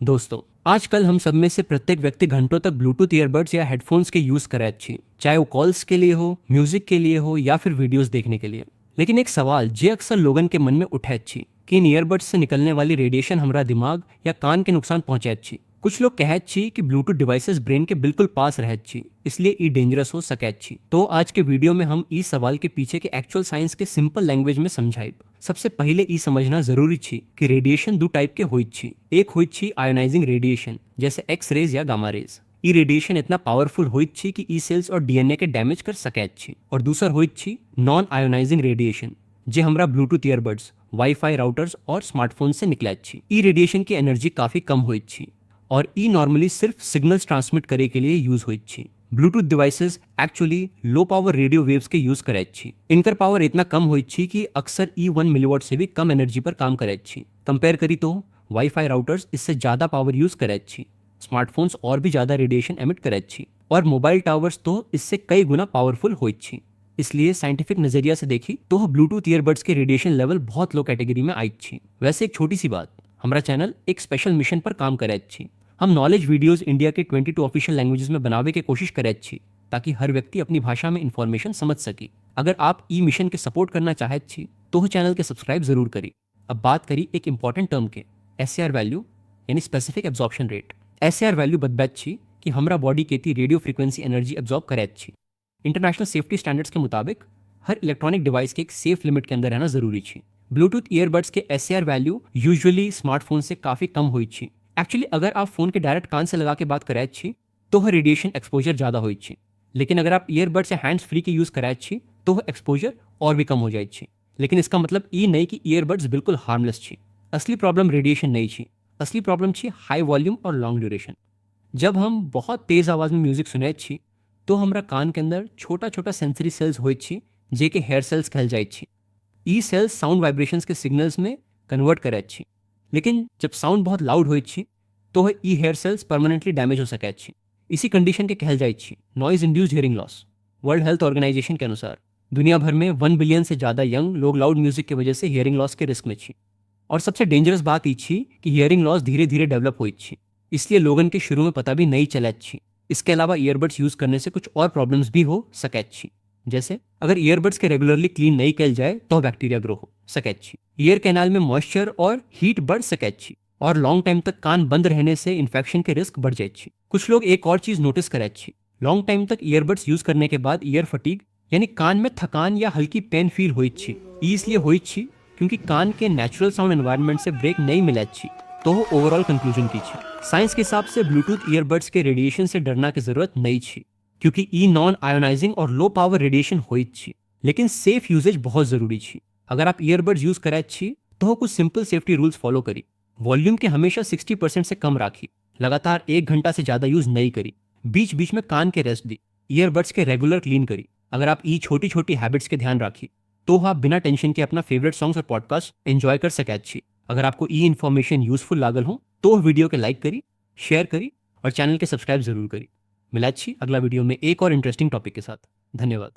दोस्तों, आजकल हम सब में से प्रत्येक व्यक्ति घंटों तक ब्लूटूथ ईयरबड्स या हेडफोन्स के यूज करे अच्छी, चाहे वो कॉल्स के लिए हो, म्यूजिक के लिए हो या फिर वीडियोस देखने के लिए। लेकिन एक सवाल जे अक्सर लोगन के मन में उठे अच्छी कि इन ईयरबड्स से निकलने वाली रेडिएशन हमारा दिमाग या कान के नुकसान पहुंचे अच्छी। कुछ लोग कहे अच्छी कि ब्लूटूथ डिवाइसेस ब्रेन के बिल्कुल पास रहे अच्छी, इसलिए ई डेंजरस हो सके अच्छी। तो आज के वीडियो में हम ई सवाल के पीछे के एक्चुअल साइंस के सिंपल लैंग्वेज में समझाइब। सबसे पहले ई समझना जरूरी छी कि रेडिएशन दो टाइप के होइत छी। एक होइत छी आयोनाइजिंग रेडिएशन, जैसे एक्स रेज या गामा रेज। ई रेडिएशन इतना पावरफुल होइत छी कि ई सेल्स और डीएनए के डैमेज कर सके अच्छी। और दूसर होइत छी नॉन आयोनाइजिंग रेडिएशन, जे हमरा ब्लूटूथ ईयरबड्स, वाईफाई राउटर्स और स्मार्टफोन से निकले अच्छी। ई रेडिएशन की एनर्जी काफी कम होइत छी और ई नॉर्मली सिर्फ सिग्नल्स ट्रांसमिट करे के लिए यूज होइत छी। Bluetooth devices actually low power radio waves के यूज करे छी। इनकर पावर इतना कम होइत छी कि अक्सर ई 1 मिलीवॉट से भी कम एनर्जी पर काम करे छी। कंपेयर करी तो वाईफाई राउटर्स इससे ज्यादा पावर यूज करे छी, स्मार्टफोन्स और भी ज्यादा रेडिएशन एमिट करे छी, और मोबाइल टावर्स तो इससे कई गुना पावरफुल होइत छी। इसलिए साइंटिफिक नजरिया से देखी तो ब्लूटूथ ईयरबड्स के रेडिएशन लेवल बहुत लो कैटेगरी में आई छी। वैसे एक छोटी सी बात, हमारा चैनल एक स्पेशल मिशन पर काम करे छी। हम नॉलेज वीडियोस इंडिया के 22 ऑफिशियल लैंग्वेजेस में बनावे की कोशिश करे छी, ताकि हर व्यक्ति अपनी भाषा में इंफॉर्मेशन समझ सके। अगर आप ई मिशन के सपोर्ट करना चाहे छी तो चैनल के सब्सक्राइब जरूर करी। अब बात करी एक इंपॉर्टेंट टर्म के, एसएआर वैल्यू यानी specific absorption rate. SAR value बतबैत छी कि हमरा बॉडी केती रेडियो फ्रीक्वेंसी एनर्जी एब्जॉर्ब करे छी। इंटरनेशनल सेफ्टी स्टैंडर्ड्स के मुताबिक हर इलेक्ट्रॉनिक डिवाइस के एक सेफ लिमिट के अंदर रहना जरूरी छी। ब्लूटूथ ईयरबड्स के एसएआर वैल्यू यूजुअली स्मार्टफोन से काफी कम हुई छी। एक्चुअली अगर आप फोन के डायरेक्ट कान से लगा के बात कराए छी तो वह रेडिएशन एक्सपोजर ज्यादा हो छी। लेकिन अगर आप ईयरबड्स या हैंड्स फ्री के यूज कराए छी तो वह एक्सपोजर और भी कम हो जाए छी। लेकिन इसका मतलब ये नहीं कि ईयरबड्स बिल्कुल हार्मलेस छी। असली प्रॉब्लम रेडिएशन नहीं छी, असली प्रॉब्लम छी हाई वॉल्यूम और लॉन्ग ड्यूरेशन। जब हम बहुत तेज आवाज में म्यूजिक सुने छी तो हमरा कान के अंदर छोटा छोटा सेंसरी सेल्स होइत छी, जे के हेयर सेल्स कहल जाइत छी। ई सेल्स साउंड वाइब्रेशंस के सिग्नल्स में कन्वर्ट करे छी। लेकिन जब साउंड बहुत लाउड होइत छी तो वह ई हेयर सेल्स परमानेंटली डैमेज हो सके छी। इसी कंडीशन के कहल जाइत छी noise induced hearing loss. World Health Organization के अनुसार दुनिया भर में 1 बिलियन से ज्यादा यंग लोग लाउड म्यूजिक की वजह से हियरिंग लॉस के रिस्क में छी। और सबसे डेंजरस बात ई छी कि हियरिंग लॉस धीरे धीरे डेवलप होइत छी, इसलिए लोगन के शुरू में पता भी नहीं चले छी। इसके अलावा ईयरबड्स यूज करने से कुछ और प्रॉब्लम्स भी हो सके छी, जैसे अगर ईयरबड्स के रेगुलरली क्लीन नहीं किया जाए तो बैक्टीरिया ग्रो हो सके छी, ईयर कैनाल में मॉइस्चर और हीट बढ़ सके छी, और लॉन्ग टाइम तक कान बंद रहने से इन्फेक्शन के रिस्क बढ़ जाए छी। कुछ लोग एक और चीज नोटिस करे छी, लॉन्ग टाइम तक ईयरबड्स यूज करने के बाद ईयर फटीग यानी कान में थकान या हल्की पेन फील होइत छी। ई इसलिए होइत छी क्योंकि कान के नेचुरल साउंड एनवायरनमेंट से ब्रेक नहीं मिले छी। तो ओवरऑल कंक्लूजन की छी, साइंस के हिसाब से ब्लूटूथ ईयरबड्स के रेडिएशन से डरना की जरूरत नहीं छी, क्योंकि ई नॉन आयोनाइजिंग और लो पावर रेडिएशन होइत छी। लेकिन सेफ यूजेज बहुत जरूरी छी। अगर आप ईयरबड्स यूज करे छी तो कुछ सिंपल सेफ्टी रूल्स फॉलो करी। वॉल्यूम के हमेशा 60% से कम राखी, लगातार 1 घंटा से ज्यादा यूज नहीं करी, बीच बीच में कान के रेस्ट दी, ईयरबड्स के रेगुलर क्लीन करी। अगर आप ई छोटी छोटी हैबिट्स के ध्यान राखी तो आप बिना टेंशन के अपना फेवरेट सॉन्ग्स और पॉडकास्ट एंजॉय कर सके अच्छी। अगर आपको ई इन्फॉर्मेशन यूजफुल लागल हो तो वीडियो के लाइक करी, शेयर करी और चैनल के सब्सक्राइब जरूर करी। मिला अच्छी अगला वीडियो में एक और इंटरेस्टिंग टॉपिक के साथ। धन्यवाद।